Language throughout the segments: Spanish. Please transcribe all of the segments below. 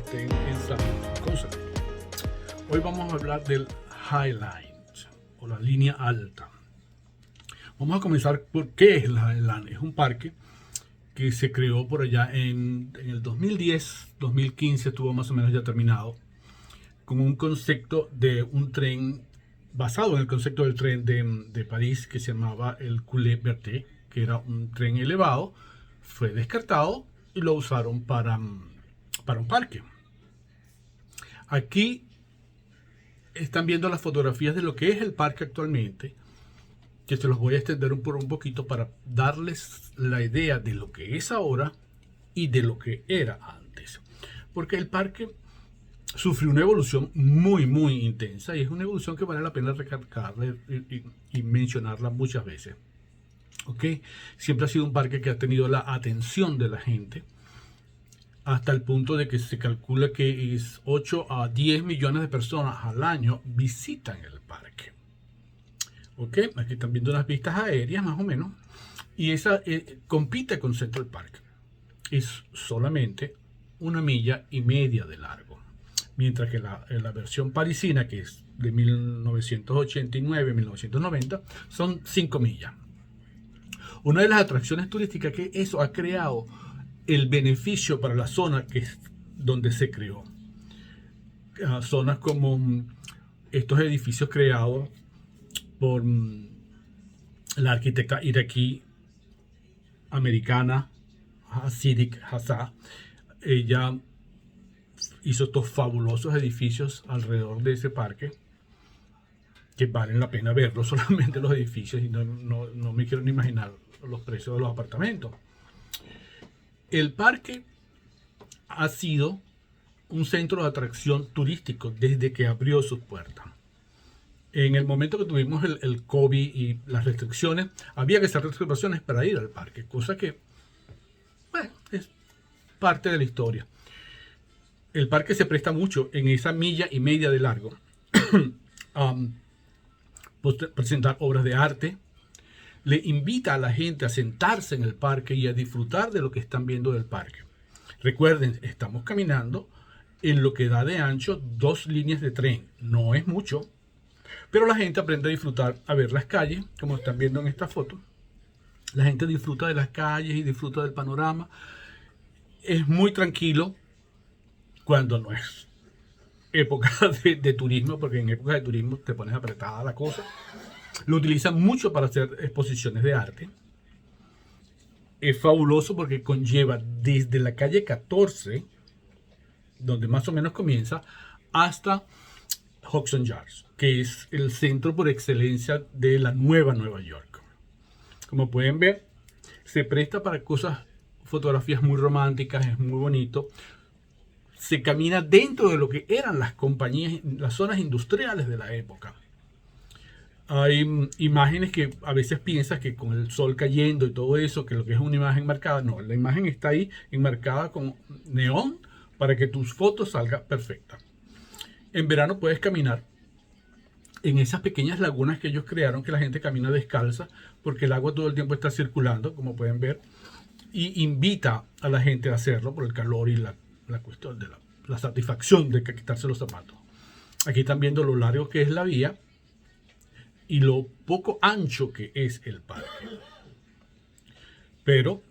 estén en salud. Concept. Hoy vamos a hablar del High Line o la línea alta. Vamos a comenzar por qué es el High Line. Es un parque que se creó por allá en el 2010, 2015 estuvo más o menos ya terminado, con un concepto de un tren basado en el concepto del tren de París que se llamaba el Coulée-Berthet, que era un tren elevado. Fue descartado y lo usaron para un parque. Aquí están viendo las fotografías de lo que es el parque actualmente, que se los voy a extender un poquito para darles la idea de lo que es ahora y de lo que era antes. Porque el parque sufrió una evolución muy intensa y es una evolución que vale la pena recalcarla y mencionarla muchas veces. ¿Okay? Siempre ha sido un parque que ha tenido la atención de la gente, hasta el punto de que se calcula que 8 a 10 millones de personas al año visitan el parque. ¿Okay? Aquí están viendo unas vistas aéreas más o menos, y esa compite con Central Park. Es solamente 1,5 millas de largo, mientras que la versión parisina, que es de 1989-1990, son 5 millas. Una de las atracciones turísticas que eso ha creado el beneficio para la zona que es donde se creó. Zonas como estos edificios creados por la arquitecta iraquí americana Hasidic Hassah. Ella hizo estos fabulosos edificios alrededor de ese parque que valen la pena verlos, solamente los edificios, y no me quiero ni imaginar los precios de los apartamentos. El parque ha sido un centro de atracción turístico desde que abrió sus puertas. En el momento que tuvimos el COVID y las restricciones, había que hacer reservaciones para ir al parque, cosa que, bueno, es parte de la historia. El parque se presta mucho en esa 1,5 millas de largo a presentar obras de arte. Le invita a la gente a sentarse en el parque y a disfrutar de lo que están viendo del parque. Recuerden, estamos caminando en lo que da de ancho 2 líneas de tren. No es mucho, pero la gente aprende a disfrutar, a ver las calles, como están viendo en esta foto. La gente disfruta de las calles y disfruta del panorama. Es muy tranquilo cuando no es época de turismo, porque en época de turismo te pones apretada la cosa. Lo utilizan mucho para hacer exposiciones de arte. Es fabuloso porque conlleva desde la calle 14, donde más o menos comienza, hasta Hudson Yards, que es el centro por excelencia de la nueva Nueva York. Como pueden ver, se presta para cosas, fotografías muy románticas, es muy bonito. Se camina dentro de lo que eran las compañías, las zonas industriales de la época. Hay imágenes que a veces piensas que con el sol cayendo y todo eso, que lo que es una imagen marcada. No, la imagen está ahí enmarcada con neón para que tus fotos salgan perfectas. En verano puedes caminar en esas pequeñas lagunas que ellos crearon, que la gente camina descalza, porque el agua todo el tiempo está circulando, como pueden ver, y invita a la gente a hacerlo por el calor y la cuestión de la satisfacción de quitarse los zapatos. Aquí están viendo lo largo que es la vía y lo poco ancho que es el parque. Pero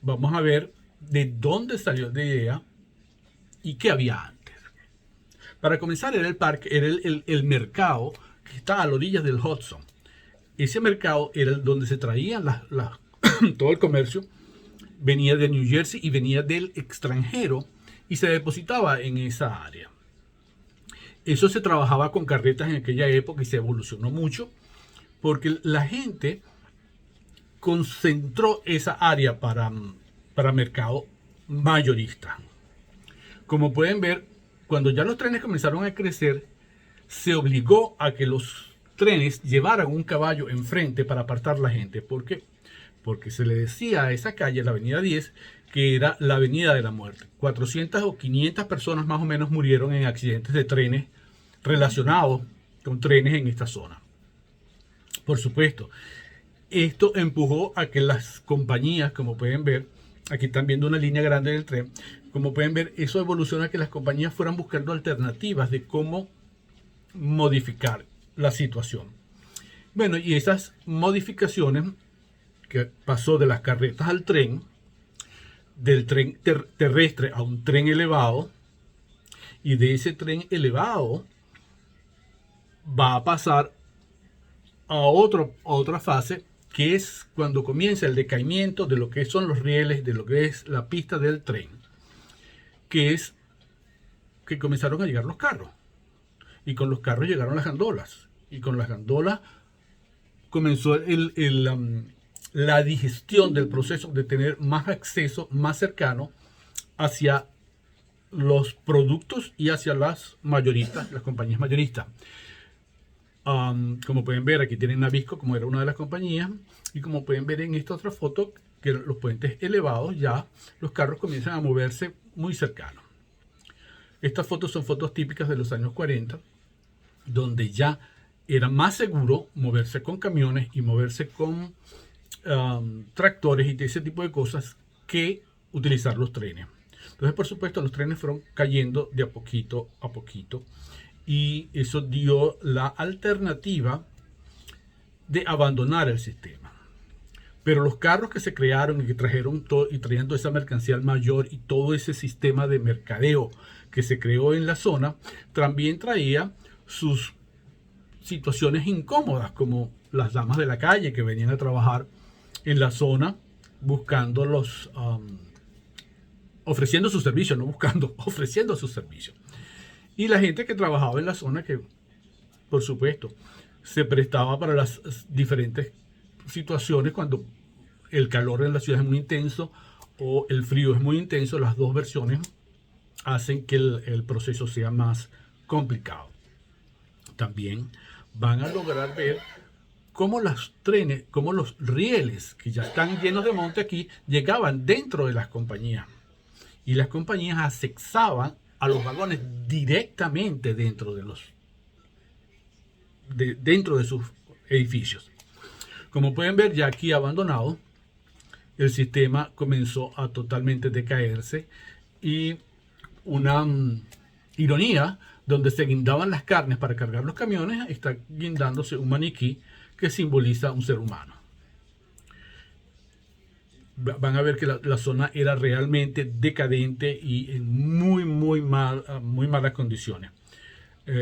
vamos a ver de dónde salió la idea y qué había antes. Para comenzar, era el parque, era el mercado que está a las orillas del Hudson. Ese mercado era donde se traían todo el comercio. Venía de New Jersey y venía del extranjero y se depositaba en esa área. Eso se trabajaba con carretas en aquella época y se evolucionó mucho porque la gente concentró esa área para mercado mayorista. Como pueden ver, cuando ya los trenes comenzaron a crecer, se obligó a que los trenes llevaran un caballo enfrente para apartar la gente. ¿Por qué? Porque se le decía a esa calle, la avenida 10, que era la avenida de la muerte. 400 o 500 personas más o menos murieron en accidentes de trenes relacionados con trenes en esta zona. Por supuesto, esto empujó a que las compañías, como pueden ver, aquí están viendo una línea grande del tren, Como pueden ver, eso evoluciona a que las compañías fueran buscando alternativas de cómo modificar la situación. Bueno, y esas modificaciones que pasó de las carretas al tren, del tren terrestre a un tren elevado, y de ese tren elevado va a pasar a otra fase, que es cuando comienza el decaimiento de lo que son los rieles, de lo que es la pista del tren, que es que comenzaron a llegar los carros, y con los carros llegaron las gandolas, y con las gandolas comenzó la digestión del proceso de tener más acceso, más cercano hacia los productos y hacia las mayoristas, las compañías mayoristas. Como pueden ver, aquí tienen Nabisco como era una de las compañías, y como pueden ver en esta otra foto, que los puentes elevados ya los carros comienzan a moverse muy cercanos. Estas fotos son fotos típicas de los años 40, donde ya era más seguro moverse con camiones y moverse con tractores y de ese tipo de cosas que utilizar los trenes. Entonces, por supuesto, los trenes fueron cayendo de a poquito a poquito, y eso dio la alternativa de abandonar el sistema. Pero los carros que se crearon y que trajeron todo, y trayendo esa mercancía al mayor, y todo ese sistema de mercadeo que se creó en la zona, también traía sus situaciones incómodas, como las damas de la calle que venían a trabajar en la zona buscando ofreciendo sus servicios, no buscando, ofreciendo sus servicios. Y la gente que trabajaba en la zona, que por supuesto se prestaba para las diferentes situaciones cuando el calor en la ciudad es muy intenso o el frío es muy intenso. Las dos versiones hacen que el proceso sea más complicado. También van a lograr ver cómo los trenes, cómo los rieles que ya están llenos de monte aquí, llegaban dentro de las compañías. Y las compañías asexaban a los vagones directamente dentro de sus edificios. Como pueden ver, ya aquí abandonado, el sistema comenzó a totalmente decaerse, y una ironía, donde se guindaban las carnes para cargar los camiones, está guindándose un maniquí que simboliza un ser humano. Van a ver que la zona era realmente decadente y en muy malas condiciones.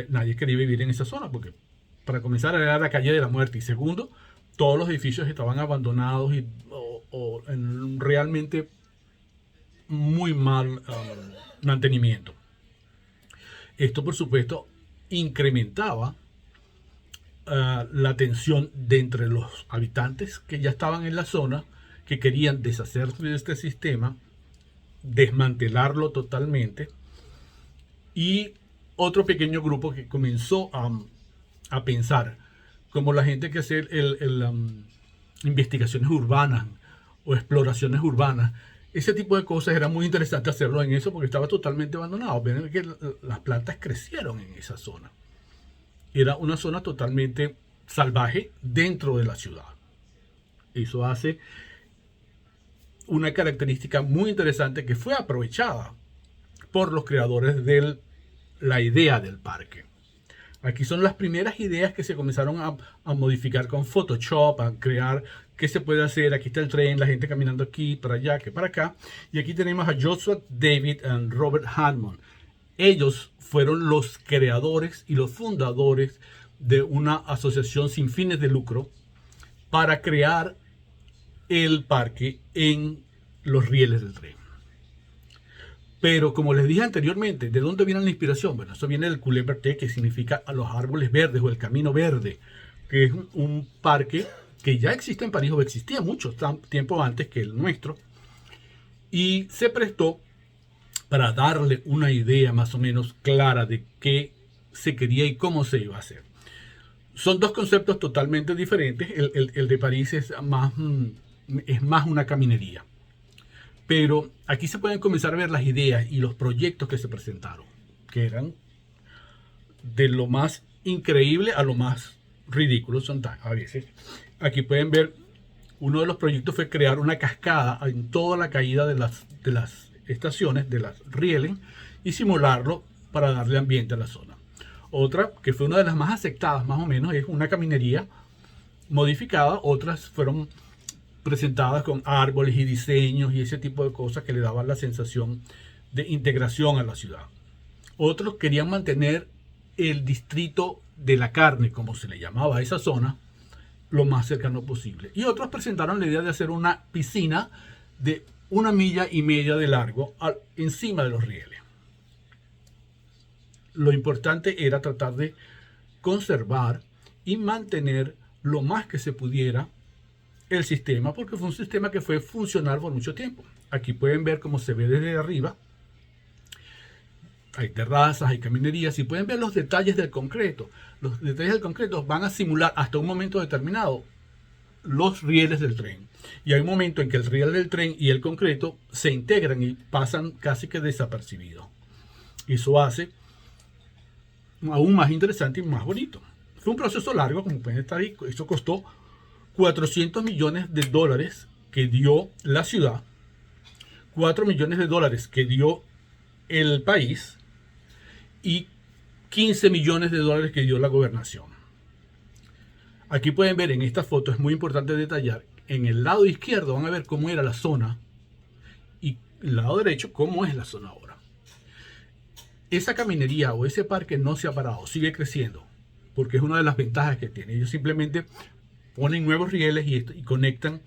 Nadie quería vivir en esa zona porque, para comenzar, era la calle de la muerte, y segundo, todos los edificios estaban abandonados o en realmente muy mal mantenimiento. Esto, por supuesto, incrementaba la tensión de entre los habitantes que ya estaban en la zona, que querían deshacerse de este sistema, desmantelarlo totalmente, y otro pequeño grupo que comenzó a pensar, como la gente que hace investigaciones urbanas o exploraciones urbanas. Ese tipo de cosas era muy interesante hacerlo en eso porque estaba totalmente abandonado. Ven que las plantas crecieron en esa zona. Era una zona totalmente salvaje dentro de la ciudad. Eso hace una característica muy interesante que fue aprovechada por los creadores de la idea del parque. Aquí son las primeras ideas que se comenzaron a modificar con Photoshop, a crear qué se puede hacer. Aquí está el tren, la gente caminando aquí, para allá, que para acá. Y aquí tenemos a Joshua David y Robert Hammond. Ellos fueron los creadores y los fundadores de una asociación sin fines de lucro para crear el parque en los rieles del tren. Pero como les dije anteriormente, ¿de dónde viene la inspiración? Bueno, eso viene del Culé Verte, que significa a los árboles verdes o el camino verde, que es un parque que ya existe en París, o existía mucho tiempo antes que el nuestro, y se prestó para darle una idea más o menos clara de qué se quería y cómo se iba a hacer. Son dos conceptos totalmente diferentes. El de París es más una caminería. Pero aquí se pueden comenzar a ver las ideas y los proyectos que se presentaron, que eran de lo más increíble a lo más ridículo son a veces. Aquí pueden ver, uno de los proyectos fue crear una cascada en toda la caída de las estaciones de las rieles y simularlo para darle ambiente a la zona. Otra, que fue una de las más aceptadas más o menos, es una caminería modificada. Otras fueron presentadas con árboles y diseños y ese tipo de cosas que le daban la sensación de integración a la ciudad. Otros querían mantener el distrito de la carne, como se le llamaba a esa zona, lo más cercano posible. Y otros presentaron la idea de hacer una piscina de 1,5 millas de largo encima de los rieles. Lo importante era tratar de conservar y mantener lo más que se pudiera el sistema, porque fue un sistema que fue funcional por mucho tiempo. Aquí pueden ver cómo se ve desde arriba. Hay terrazas, hay caminerías y pueden ver los detalles del concreto. Los detalles del concreto van a simular hasta un momento determinado los rieles del tren. Y hay un momento en que el riel del tren y el concreto se integran y pasan casi que desapercibidos. Eso hace aún más interesante y más bonito. Fue un proceso largo, como pueden estar ahí. Eso costó $400 millones que dio la ciudad, $4 millones que dio el país y $15 millones que dio la gobernación. Aquí pueden ver en esta foto, es muy importante detallar, en el lado izquierdo van a ver cómo era la zona y el lado derecho cómo es la zona ahora. Esa caminería o ese parque no se ha parado, sigue creciendo, porque es una de las ventajas que tiene. Ellos simplemente ponen nuevos rieles y conectan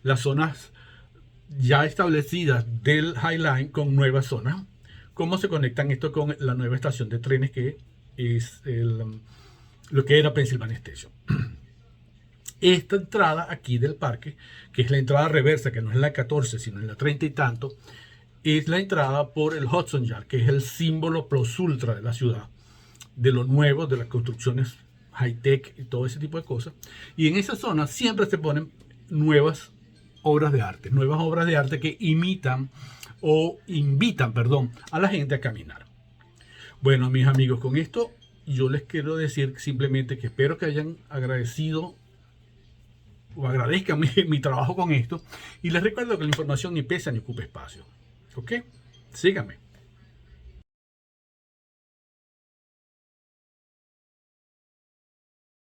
las zonas ya establecidas del High Line con nuevas zonas. ¿Cómo se conectan esto con la nueva estación de trenes que es lo que era Pennsylvania Station? Esta entrada aquí del parque, que es la entrada reversa, que no es la 14, sino en la 30 y tanto, es la entrada por el Hudson Yard, que es el símbolo plus ultra de la ciudad, de lo nuevo, de las construcciones high-tech y todo ese tipo de cosas. Y en esa zona siempre se ponen nuevas obras de arte que imitan o invitan, a la gente a caminar. Bueno, mis amigos, con esto yo les quiero decir simplemente que espero que hayan agradecido o agradezcan mi trabajo con esto, y les recuerdo que la información ni pesa ni ocupa espacio. ¿Ok? Síganme.